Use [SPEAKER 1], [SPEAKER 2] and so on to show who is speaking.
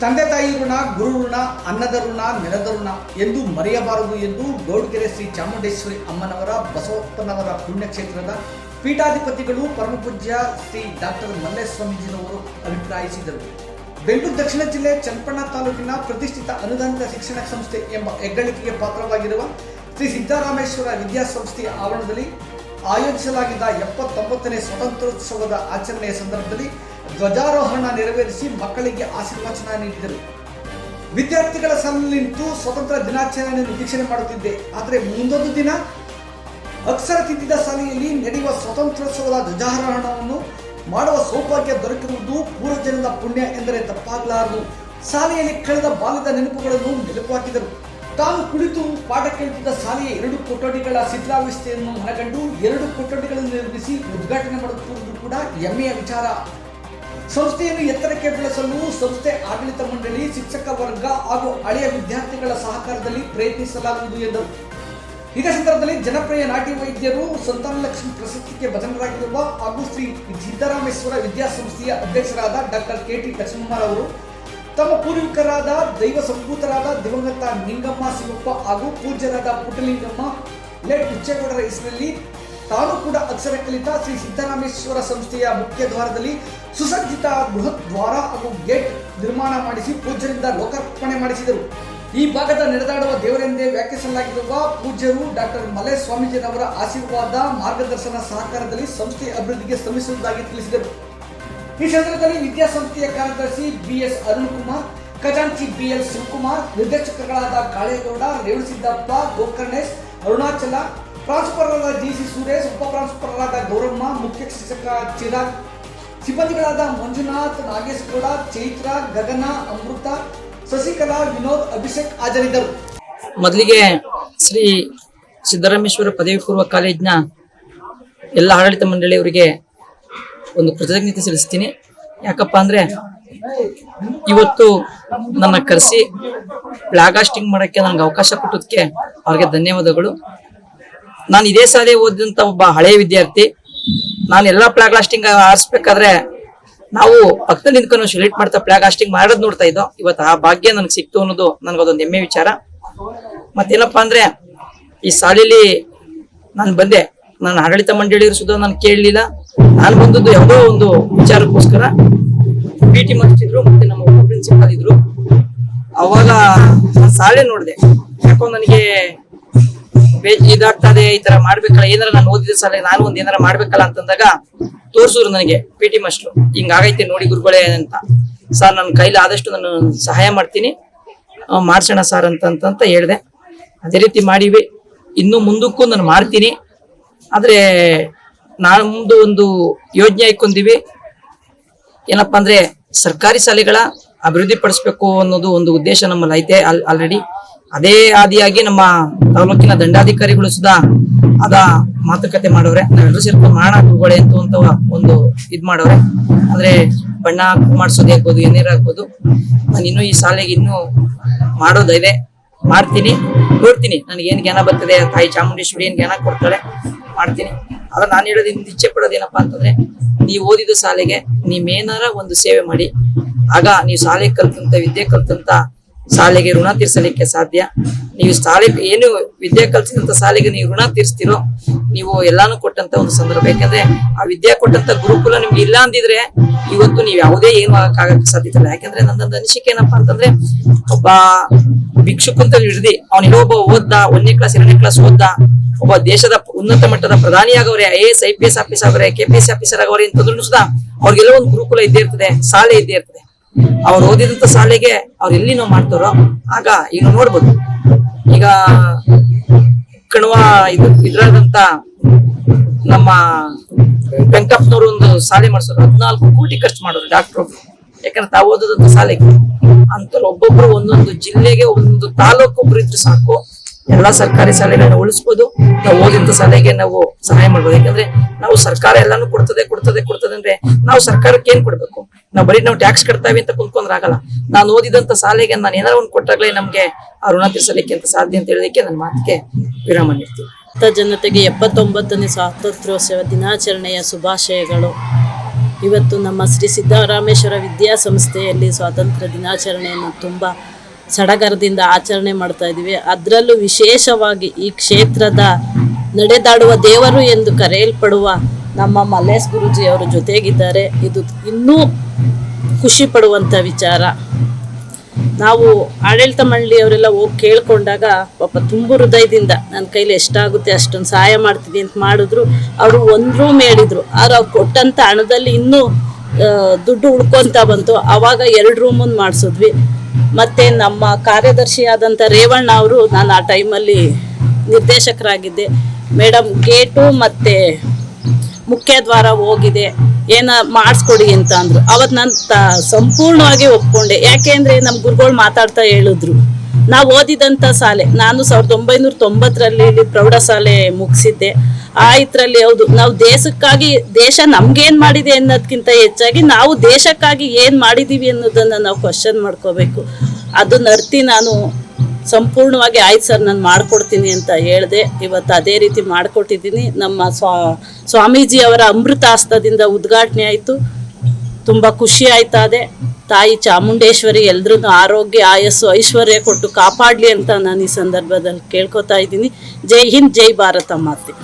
[SPEAKER 1] ತಂದೆ ತಾಯಿ ಋಣ, ಗುರು ಋಣ, ಅನ್ನದ ಋಣ, ನೆಲದ ಋಣ ಎಂದು ಮರೆಯಬಾರದು ಎಂದು ಗೌಡ್ಗೆರೆ ಶ್ರೀ ಚಾಮುಂಡೇಶ್ವರಿ ಅಮ್ಮನವರ ಬಸವಪ್ಪನವರ ಪುಣ್ಯಕ್ಷೇತ್ರದ ಪೀಠಾಧಿಪತಿಗಳು ಪರಮಪೂಜ್ಯ ಶ್ರೀ ಡಾಕ್ಟರ್ ಮಲ್ಲೇಶ್ ಸ್ವಾಮೀಜಿರವರು ಅಭಿಪ್ರಾಯಿಸಿದರು. ಬೆಂಗಳೂರು ದಕ್ಷಿಣ ಜಿಲ್ಲೆ ಚನ್ನಪಟ್ಟಣ ತಾಲೂಕಿನ ಪ್ರತಿಷ್ಠಿತ ಅನುದಾನಿತ ಶಿಕ್ಷಣ ಸಂಸ್ಥೆ ಎಂಬ ಹೆಗ್ಗಳಿಕೆಗೆ ಪಾತ್ರವಾಗಿರುವ ಶ್ರೀ ಸಿದ್ದರಾಮೇಶ್ವರ ವಿದ್ಯಾಸಂಸ್ಥೆಯ ಆವರಣದಲ್ಲಿ ಆಯೋಜಿಸಲಾಗಿದ್ದ 79ನೇ ಸ್ವಾತಂತ್ರ್ಯೋತ್ಸವದ ಆಚರಣೆಯ ಸಂದರ್ಭದಲ್ಲಿ ಧ್ವಜಾರೋಹಣ ನೆರವೇರಿಸಿ ಮಕ್ಕಳಿಗೆ ಆಶೀರ್ವಚನ ನೀಡಿದರು. ವಿದ್ಯಾರ್ಥಿಗಳ ಸಾಲಿನಲ್ಲಿ ನಿಂತು ಸ್ವತಂತ್ರ ದಿನಾಚರಣೆಯನ್ನು ವೀಕ್ಷಣೆ ಮಾಡುತ್ತಿದ್ದೆ. ಆದರೆ ಮುಂದೊಂದು ದಿನ ಅಕ್ಷರ ತಿದ್ದಿದ ಶಾಲೆಯಲ್ಲಿ ನಡೆಯುವ ಸ್ವಾತಂತ್ರ್ಯೋತ್ಸವದ ಧ್ವಜಾರೋಹಣವನ್ನು ಮಾಡುವ ಸೌಭಾಗ್ಯ ದೊರಕಿರುವುದು ಪೂರ್ವಜನದ ಪುಣ್ಯ ಎಂದರೆ ತಪ್ಪಾಗಲಾರದು. ಶಾಲೆಯಲ್ಲಿ ಕಳೆದ ಬಾಲ್ಯದ ನೆನಪುಗಳನ್ನು ಮೆಲುಕು ಹಾಕಿದರು. ತಾನು ಕುಳಿತು ಪಾಠ ಕೇಳುತ್ತಿದ್ದ ಶಾಲೆಯ 2 ಕೊಠಡಿಗಳ ಶಿಥಿಲಾವಸ್ಥೆಯನ್ನು ಮನಗಂಡು 2 ಕೊಠಡಿಗಳನ್ನು ನಿರ್ಮಿಸಿ ಉದ್ಘಾಟನೆ ಮಾಡುತ್ತಿರುವುದು ಕೂಡ ಹೆಮ್ಮೆಯ ವಿಚಾರ. ಸಂಸ್ಥೆಯನ್ನು ಎತ್ತರಕ್ಕೆ ಬೆಳೆಸಲು ಸಂಸ್ಥೆ ಆಡಳಿತ ಮಂಡಳಿ, ಶಿಕ್ಷಕ ವರ್ಗ ಹಾಗೂ ಹಳೆಯ ವಿದ್ಯಾರ್ಥಿಗಳ ಸಹಕಾರದಲ್ಲಿ ಪ್ರಯತ್ನಿಸಲಾಗುವುದು ಎಂದರು. ಇದೇ ಸಂದರ್ಭದಲ್ಲಿ ಜನಪ್ರಿಯ ನಾಟಿ ವೈದ್ಯರು ಸಂತಾನಲಕ್ಷ್ಮಿ ಪ್ರಶಸ್ತಿಗೆ ಭಾಜನರಾಗಿರುವ ಹಾಗೂ ಶ್ರೀ ಸಿದ್ದರಾಮೇಶ್ವರ ವಿದ್ಯಾಸಂಸ್ಥೆಯ ಅಧ್ಯಕ್ಷರಾದ ಡಾಕ್ಟರ್ KT ಲಕ್ಷ್ಮಮ್ಮ ಅವರು ತಮ್ಮ ಪೂರ್ವಿಕರಾದ ದೈವ ಸಂಭೂತರಾದ ದಿವಂಗತ ನಿಂಗಮ್ಮ ಶಿವಪ್ಪ ಹಾಗೂ ಪೂಜ್ಯರಾದ ಪುಟ್ಟಲಿಂಗಮ್ಮ ಲೇಟ್ ಹುಚ್ಚೇಗೌಡರ ಹೆಸರಲ್ಲಿ ತಾನು ಕೂಡ ಅಕ್ಷರ ಕಲಿತ ಶ್ರೀ ಸಿದ್ದರಾಮೇಶ್ವರ ಸಂಸ್ಥೆಯ ಮುಖ್ಯ ದ್ವಾರದಲ್ಲಿ ಸುಸಜ್ಜಿತ ಬೃಹತ್ ದ್ವಾರ ಹಾಗೂ ಗೇಟ್ ನಿರ್ಮಾಣ ಮಾಡಿಸಿ ಪೂಜ್ಯರಿಂದ ಲೋಕಾರ್ಪಣೆ ಮಾಡಿಸಿದರು. ಈ ಭಾಗದ ನಡೆದಾಡುವ ದೇವರೆಂದೇ ವ್ಯಾಖ್ಯಾನಿಸಲಾಗಿರುವ ಪೂಜ್ಯರು ಡಾಕ್ಟರ್ ಮಲ್ಲೇಶ್ ಸ್ವಾಮೀಜಿಯವರ ಆಶೀರ್ವಾದ, ಮಾರ್ಗದರ್ಶನ, ಸಹಕಾರದಲ್ಲಿ ಸಂಸ್ಥೆಯ ಅಭಿವೃದ್ಧಿಗೆ ಶ್ರಮಿಸುವುದಾಗಿ ತಿಳಿಸಿದರು. ಈ ಸಂದರ್ಭದಲ್ಲಿ ವಿದ್ಯಾಸಂಸ್ಥೆಯ ಕಾರ್ಯದರ್ಶಿ BS ಅರುಣ್ ಕುಮಾರ್, ಖಜಾಂಚಿ BL ಶಿವಕುಮಾರ್, ನಿರ್ದೇಶಕಗಳಾದ ಕಾಳೇಗೌಡ, ರೇವಣಸಿದ್ದಪ್ಪ, ಗೋಕರ್ಣೇಶ್, ಅರುಣಾಚಲ, ಪ್ರಾಂಶುಪಾಲರಾದ GC ಸುರೇಶ್, ಉಪ ಪ್ರಾಂಶುಪಾಲರಾದ ಗೌರಮ್ಮ, ಮುಖ್ಯ ಶಿಕ್ಷಕ ಚಿರಾಗ್, ಸಿಬ್ಬಂದಿಗಳಾದ ಮಂಜುನಾಥ್, ನಾಗೇಶ್ ಗೌಡ, ಚೈತ್ರ, ಗಗನ, ಅಮೃತ, ಶಶಿಕಲಾ, ವಿನೋದ್, ಅಭಿಷೇಕ್ ಹಾಜರಿದ್ದರು.
[SPEAKER 2] ಮೊದಲಿಗೆ ಶ್ರೀ ಸಿದ್ದರಾಮೇಶ್ವರ ಪದವಿ ಪೂರ್ವ ಕಾಲೇಜಿನ ಎಲ್ಲ ಆಡಳಿತ ಮಂಡಳಿಯವರಿಗೆ ಒಂದು ಕೃತಜ್ಞತೆ ಸಲ್ಲಿಸ್ತೀನಿ. ಯಾಕಪ್ಪ ಅಂದ್ರೆ ಇವತ್ತು ನನ್ನ ಕರೆಸಿ ಫ್ಲಾಗ್ ಹಾಸ್ಟಿಂಗ್ ಮಾಡೋಕ್ಕೆ ನನಗೆ ಅವಕಾಶ ಕೊಟ್ಟದಕ್ಕೆ ಅವ್ರಿಗೆ ಧನ್ಯವಾದಗಳು. ನಾನು ಇದೇ ಶಾಲೆ ಓದಿದಂಥ ಒಬ್ಬ ಹಳೆಯ ವಿದ್ಯಾರ್ಥಿ. ನಾನು ಎಲ್ಲ ಫ್ಲಾಗ್ ಹಾಸ್ಟಿಂಗ್ ಆರಿಸ್ಬೇಕಾದ್ರೆ ನಾವು ಪಕ್ಕದಲ್ಲಿ ನಿಂತ್ಕೊಂಡು ಸೆಲೆಕ್ಟ್ ಮಾಡ್ತಾ ಫ್ಲಾಗ್ ಹಾಸ್ಟಿಂಗ್ ಮಾಡೋದು ನೋಡ್ತಾ ಇದ್ದೋ. ಇವತ್ತು ಆ ಭಾಗ್ಯ ನನಗೆ ಸಿಕ್ತು ಅನ್ನೋದು ನನಗದೊಂದು ಹೆಮ್ಮೆ ವಿಚಾರ. ಮತ್ತೇನಪ್ಪಾ ಅಂದ್ರೆ ಈ ಶಾಲೆಯಲ್ಲಿ ನಾನು ಬಂದೆ, ನಾನು ಆಡಳಿತ ಮಂಡಳಿಯರು ಸುಧಾ ನಾನು ಕೇಳಲಿಲ್ಲ. ನಾನು ಬಂದದ್ದು ಯಾವುದೋ ಒಂದು ವಿಚಾರಕ್ಕೋಸ್ಕರ. PT ಮಾಡ್ತಿದ್ರು, ಮತ್ತೆ ನಮ್ಮ ಉಪ ಪ್ರಿನ್ಸಿಪಾಲ್ ಇದ್ರು. ಅವಾಗ ಶಾಲೆ ನೋಡಿದೆ. ಯಾಕೋ ನನಗೆ ಇದಾಗ್ತದೆ, ಈ ತರ ಮಾಡ್ಬೇಕಲ್ಲ, ಏನಾರ ನಾನು ಓದಿದ ಶಾಲೆ ನಾನು ಒಂದ್ ಏನಾರ ಮಾಡ್ಬೇಕಲ್ಲ ಅಂತಂದಾಗ ತೋರ್ಸಿದ್ರು ನನಗೆ PT ಮಾಸ್ಟ್ರು. ಹಿಂಗಾಗೈತೆ ನೋಡಿ ಗುರುಗಳೇ ಅಂತ. ಸರ್ ನನ್ನ ಕೈಲಿ ಆದಷ್ಟು ನಾನು ಸಹಾಯ ಮಾಡ್ತೀನಿ, ಮಾಡ್ಸೋಣ ಸರ್ ಅಂತ ಹೇಳಿದೆ. ಅದೇ ರೀತಿ ಮಾಡಿವಿ. ಇನ್ನು ಮುಂದಕ್ಕೂ ನಾನು ಮಾಡ್ತೀನಿ. ಆದ್ರೆ ನಮ್ದು ಒಂದು ಯೋಜನೆ ಹಾಕೊಂಡಿವಿ. ಏನಪ್ಪಾ ಅಂದ್ರೆ ಸರ್ಕಾರಿ ಶಾಲೆಗಳ ಅಭಿವೃದ್ಧಿ ಪಡಿಸ್ಬೇಕು ಅನ್ನೋದು ಒಂದು ಉದ್ದೇಶ ನಮ್ಮಲ್ಲಿ ಐತೆ ಆಲ್ರೆಡಿ. ಅದೇ ಆದಿಯಾಗಿ ನಮ್ಮ ತಾಲೂಕಿನ ದಂಡಾಧಿಕಾರಿಗಳು ಸುಧಾ ಅದ ಮಾತುಕತೆ ಮಾಡವ್ರೆ. ನಾವೆಲ್ಲರೂ ಸೇರ್ಕೊಂಡು ಮಾಡೋಣ ಗುರುಗಳೇ ಅಂತ ಒಂದು ಮಾಡವ್ರೆ. ಅಂದ್ರೆ ಬಣ್ಣ ಮಾಡಿಸೋದೇ ಆಗ್ಬೋದು, ಏನೇರ ಆಗ್ಬೋದು. ನಾನು ಇನ್ನೂ ಈ ಶಾಲೆಗೆ ಇನ್ನೂ ಮಾಡೋದಿದೆ, ಮಾಡ್ತೀನಿ, ನೋಡ್ತೀನಿ ನನಗೆ ಏನ್ ಜ್ಞಾನ ಬರ್ತದೆ, ತಾಯಿ ಚಾಮುಂಡೇಶ್ವರಿ ಏನ್ ಜ್ಞಾನ ಕೊಡ್ತಾಳೆ ಮಾಡ್ತೀನಿ. ಆದ್ರೆ ನಾನು ಹೇಳೋದ್ರಿಂದ ಇಚ್ಛೆ ಪಡೋದೇನಪ್ಪಾ ಅಂತಂದ್ರೆ, ನೀವು ಓದಿದ ಶಾಲೆಗೆ ನೀವೇನಾರ ಒಂದು ಸೇವೆ ಮಾಡಿ. ಆಗ ನೀವು ಶಾಲೆ ಕಲ್ತಂತ ವಿದ್ಯೆ ಕಲ್ತಂತ ಶಾಲೆಗೆ ಋಣ ತೀರ್ಸಲಿಕ್ಕೆ ಸಾಧ್ಯ. ನೀವು ಶಾಲೆ ಏನು ವಿದ್ಯೆ ಕಲ್ಸಿದಂತ ಶಾಲೆಗೆ ನೀವು ಋಣ ತೀರಿಸ್ತಿರೋ, ನೀವು ಎಲ್ಲಾನು ಕೊಟ್ಟಂತ ಒಂದು ಸಂದರ್ಭ. ಯಾಕಂದ್ರೆ ಆ ವಿದ್ಯೆ ಕೊಟ್ಟಂತ ಗುರುಕುಲ ನಿಮ್ಗೆ ಇಲ್ಲ ಅಂದಿದ್ರೆ ಇವತ್ತು ನೀವು ಯಾವುದೇ ಏನು ಆಗಕ್ಕೆ ಸಾಧ್ಯತೆ ಇಲ್ಲ. ಯಾಕಂದ್ರೆ ನನ್ನೊಂದು ಅನಿಸಿಕೆ ಏನಪ್ಪಾ ಅಂತಂದ್ರೆ, ಒಬ್ಬ ಭಿಕ್ಷುಕಂತ ಹಿಡಿದಿ ಅವನಿಗೆ ಒಬ್ಬ ಓದ್ದ 1ನೇ ಕ್ಲಾಸ್ 2ನೇ ಕ್ಲಾಸ್ ಓದ್ದ ಒಬ್ಬ ದೇಶದ ಉನ್ನತ ಮಟ್ಟದ ಪ್ರಧಾನಿ ಆಗವ್ರೆ, IAS IPS ಆಫೀಸರ್ ಆಗವ್ರೆ, KPS ಆಫೀಸರ್ ಆಗವ್ರೆ ಅಂತಂದ್ರೂ ಸುಧಾ ಅವ್ರಿಗೆಲ್ಲ ಒಂದು ಗುರುಕುಲ ಇದ್ದೇ ಇರ್ತದೆ, ಶಾಲೆ ಇದ್ದೇ ಇರ್ತದೆ. ಅವ್ರು ಓದಿದಂತ ಶಾಲೆಗೆ ಅವ್ರು ಎಲ್ಲಿ ನಾವು ಮಾಡ್ತಾರೋ ಆಗ ಈಗ ನೋಡ್ಬೋದು. ಈಗ ಕಣ್ವ ಇದ್ರಾದಂತ ನಮ್ಮ ವೆಂಕಪ್ಪನವರು ಒಂದು ಶಾಲೆ ಮಾಡಿಸೋರು, 14 ಕೋಟಿ ಖರ್ಚು ಮಾಡೋರು ಡಾಕ್ಟರ್ ಒಬ್ರು. ಯಾಕಂದ್ರೆ ತಾವು ಓದೋದಂತ ಶಾಲೆಗೆ ಅಂತ ಒಬ್ಬೊಬ್ರು ಒಂದೊಂದು ಜಿಲ್ಲೆಗೆ ಒಂದು ತಾಲೂಕು ಒಬ್ರು ಇದ್ರು ಸಾಕು, ಎಲ್ಲಾ ಸರ್ಕಾರಿ ಶಾಲೆಗಳನ್ನ ಉಳಿಸ್ಬೋದು. ನಾವು ಓದಿದಂತ ಶಾಲೆಗೆ ನಾವು ಸಹಾಯ ಮಾಡ್ಬೋದು. ಯಾಕಂದ್ರೆ ನಾವು ಸರ್ಕಾರ ಎಲ್ಲಾನು ಕೊಡ್ತದೆ ಅಂದ್ರೆ ನಾವು ಸರ್ಕಾರಕ್ಕೆ ಏನ್ ಕೊಡ್ಬೇಕು? ನಾವು ಬರೀ ನಾವು ಟ್ಯಾಕ್ಸ್ ಕಟ್ತಾವಿ ಅಂತ ಕುಂತ್ಕೊಂಡ್ರೆ ಆಗಲ್ಲ. ನಾನು ಓದಿದಂತ ಶಾಲೆಗೆ ನಾನು ಏನಾದ್ರು ಒಂದು ಕೊಟ್ಟಾಗ್ಲೇ ನಮ್ಗೆ ಆ ಋಣ ತೀರ್ಸಲಿಕ್ಕೆ ಅಂತ ಸಾಧ್ಯ ಅಂತ ಹೇಳೋದಕ್ಕೆ ನನ್ನ ಮಾತಿಗೆ ವಿರಾಮ ನೀಡ್ತೀವಿ.
[SPEAKER 3] ಜನತೆಗೆ 79ನೇ ಸ್ವಾತಂತ್ರ್ಯೋತ್ಸವ ದಿನಾಚರಣೆಯ ಶುಭಾಶಯಗಳು. ಇವತ್ತು ನಮ್ಮ ಶ್ರೀ ಸಿದ್ದರಾಮೇಶ್ವರ ವಿದ್ಯಾಸಂಸ್ಥೆಯಲ್ಲಿ ಸ್ವಾತಂತ್ರ್ಯ ದಿನಾಚರಣೆಯನ್ನು ತುಂಬ ಸಡಗರದಿಂದ ಆಚರಣೆ ಮಾಡ್ತಾ ಇದ್ದೀವಿ. ಅದರಲ್ಲೂ ವಿಶೇಷವಾಗಿ ಈ ಕ್ಷೇತ್ರದ ನಡೆದಾಡುವ ದೇವರು ಎಂದು ಕರೆಯಲ್ಪಡುವ ನಮ್ಮ ಮಲ್ಲೇಶ್ ಗುರೂಜಿ ಅವರ ಜೊತೆಗಿದ್ದಾರೆ. ಇದು ಇನ್ನೂ ಖುಷಿ ಪಡುವಂಥ ವಿಚಾರ. ನಾವು ಆಡಳಿತ ಮಂಡಳಿಯವರೆಲ್ಲ ಹೋಗಿ ಕೇಳ್ಕೊಂಡಾಗ ಪಾಪ ತುಂಬ ಹೃದಯದಿಂದ ನನ್ನ ಕೈಲಿ ಎಷ್ಟಾಗುತ್ತೆ ಅಷ್ಟೊಂದು ಸಹಾಯ ಮಾಡ್ತೀನಿ ಅಂತ ಮಾಡಿದ್ರು. ಅವರು ಒಂದು ರೂಮ್ ಹೇಳಿದರು, ಆದ್ರೆ ಅವ್ರು ಕೊಟ್ಟಂಥ ಹಣದಲ್ಲಿ ಇನ್ನೂ ದುಡ್ಡು ಉಳ್ಕೊತ ಬಂತು. ಆವಾಗ 2 ರೂಮನ್ನು ಮಾಡಿಸಿದ್ವಿ. ಮತ್ತು ನಮ್ಮ ಕಾರ್ಯದರ್ಶಿಯಾದಂಥ ರೇವಣ್ಣ ಅವರು, ನಾನು ಆ ಟೈಮಲ್ಲಿ ನಿರ್ದೇಶಕರಾಗಿದ್ದೆ, ಮೇಡಮ್ ಗೇಟು ಮತ್ತು ಮುಖ್ಯ ದ್ವಾರ ಹೋಗಿದೆ, ಮಾಡಿಸ್ಕೊಡಿ ಅಂತ ಅಂದರು. ಅವತ್ತು ನಾನು ಸಂಪೂರ್ಣವಾಗಿ ಒಪ್ಕೊಂಡೆ. ಯಾಕೆಂದರೆ ನಮ್ಮ ಗುರುಗಳು ಮಾತಾಡ್ತಾ ಹೇಳಿದ್ರು, ನಾವು ಓದಿದಂಥ ಶಾಲೆ, ನಾನು 1990ರಲ್ಲಿ ಪ್ರೌಢಶಾಲೆ ಮುಗಿಸಿದ್ದೆ. ಆ ಇದರಲ್ಲಿ ಹೌದು, ನಾವು ದೇಶಕ್ಕಾಗಿ, ದೇಶ ನಮ್ಗೇನು ಮಾಡಿದೆ ಅನ್ನೋದಕ್ಕಿಂತ ಹೆಚ್ಚಾಗಿ ನಾವು ದೇಶಕ್ಕಾಗಿ ಏನು ಮಾಡಿದ್ದೀವಿ ಅನ್ನೋದನ್ನು ನಾವು ಕ್ವಶನ್ ಮಾಡ್ಕೋಬೇಕು. ಅದನ್ನ ಅರ್ತಿ ನಾನು ಸಂಪೂರ್ಣವಾಗಿ ಆಯ್ತು ಸರ್ ನಾನು ಮಾಡಿಕೊಡ್ತೀನಿ ಅಂತ ಹೇಳಿದೆ. ಇವತ್ತು ಅದೇ ರೀತಿ ಮಾಡಿಕೊಟ್ಟಿದ್ದೀನಿ. ನಮ್ಮ ಸ್ವಾಮೀಜಿಯವರ ಅಮೃತಾಸ್ತದಿಂದ ಉದ್ಘಾಟನೆ ಆಯಿತು. ತುಂಬ ಖುಷಿ ಆಯ್ತದೆ. ತಾಯಿ ಚಾಮುಂಡೇಶ್ವರಿ ಎಲ್ರೂ ಆರೋಗ್ಯ, ಆಯಸ್ಸು, ಐಶ್ವರ್ಯ ಕೊಟ್ಟು ಕಾಪಾಡಲಿ ಅಂತ ನಾನು ಈ ಸಂದರ್ಭದಲ್ಲಿ ಕೇಳ್ಕೊತಾ ಇದ್ದೀನಿ. ಜೈ ಹಿಂದ್, ಜೈ ಭಾರತ ಮಾತೆ.